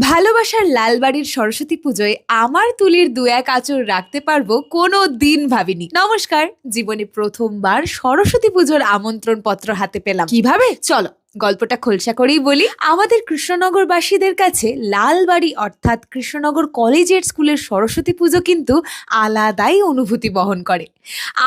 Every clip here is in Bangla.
ভালোবাসার লালবাড়ির সরস্বতী পুজোয় আমার তুলির দু এক আঁচড় রাখতে পারবো কোনো দিন ভাবিনি। নমস্কার, জীবনে প্রথমবার সরস্বতী পুজোর আমন্ত্রণ পত্র হাতে পেলাম। কিভাবে? চলো গল্পটা খোলসা করেই বলি। আমাদের কৃষ্ণনগরবাসীদের কাছে লালবাড়ি অর্থাৎ কৃষ্ণনগর কলেজিয়েট স্কুলের সরস্বতী পুজো কিন্তু আলাদাই অনুভূতি বহন করে।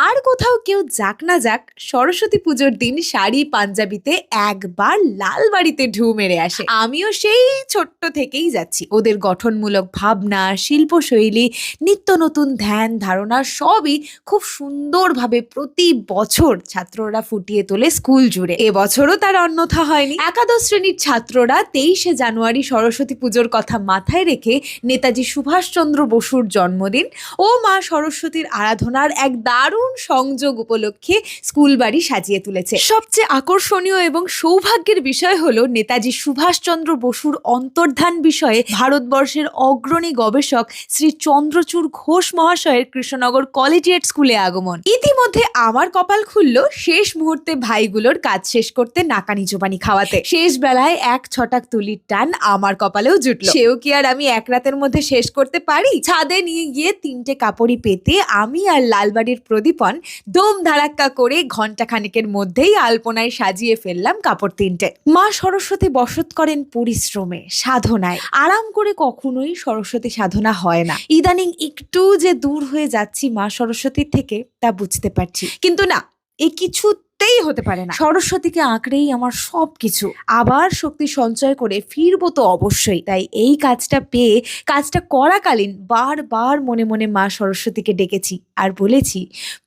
আর কোথাও কেউ যাক না যাক, সরস্বতী পুজোর দিন শাড়ি পাঞ্জাবিতে একবার লালবাড়িতে ঢু মেরে আসে। আমিও সেই ছোট্ট থেকেই যাচ্ছি। ওদের গঠনমূলক ভাবনা, শিল্পশৈলী, নিত্য নতুন ধ্যান ধারণা সবই খুব সুন্দরভাবে প্রতি বছর ছাত্ররা ফুটিয়ে তোলে স্কুল জুড়ে। এবছরও তার অন্যথা হয়নি। একাদশ শ্রেণীর ছাত্ররা 23শে জানুয়ারি সরস্বতী পুজোর কথা মাথায় রেখে নেতাজি সুভাষচন্দ্র বসুর জন্মদিন ও মা সরস্বতীর আরাধনার এক দারুণ সংযোগ উপলক্ষে স্কুল বাড়ি সাজিয়ে তুলেছে। সবচেয়ে আকর্ষণীয় এবং সৌভাগ্যের বিষয় হলো নেতাজি সুভাষচন্দ্র বসুর অন্তর্ধান বিষয়ে ভারতবর্ষের অগ্রণী গবেষক শ্রী চন্দ্রচূড় ঘোষ মহাশয়ের কৃষ্ণনগর কলেজিয়েট স্কুলে আগমন। ইতিমধ্যে আমার কপাল খুলল শেষ মুহূর্তে ভাইগুলোর কাজ শেষ করতে নাকানি চোবানি খাওয়াতে। শেষ বেলায় এক ছটাক তুলির টান আমার কপালেও জুটল। সেও কি আর আমি এক রাতের মধ্যে শেষ করতে পারি? ছাদে নিয়ে গিয়ে 3টে কাপড়ি পেতে আমি আর লালবাড়ির প্রদীপন দম ধারাক্কা করে ঘন্টা খানেকের মধ্যেই আলপনায় সাজিয়ে ফেললাম কাপড় 3টে। মা সরস্বতী বসত করেন পরিশ্রমে, সাধনায়। আরাম করে কখনোই সরস্বতী সাধনা হয় না। ইদানিং একটু যে দূর হয়ে যাচ্ছি মা সরস্বতীর থেকে তা বুঝতে পারছি, কিন্তু না, এ কিছুতেই হতে পারে না। সরস্বতীকে আঁকড়েই আমার সবকিছু। আবার শক্তি সঞ্চয় করে ফিরবো তো অবশ্যই। তাই এই কাজটা পেয়ে, কাজটা করাকালীন বারবার মনে মনে মা সরস্বতীকে ডেকেছি আর বলেছি,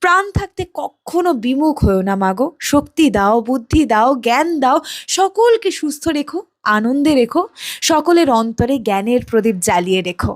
প্রাণ থাকতে কখনো বিমুখ হয়েও না মাগো। শক্তি দাও, বুদ্ধি দাও, জ্ঞান দাও, সকলকে সুস্থ রেখো, আনন্দে রেখো, সকলের অন্তরে জ্ঞানের প্রদীপ জ্বালিয়ে রেখো।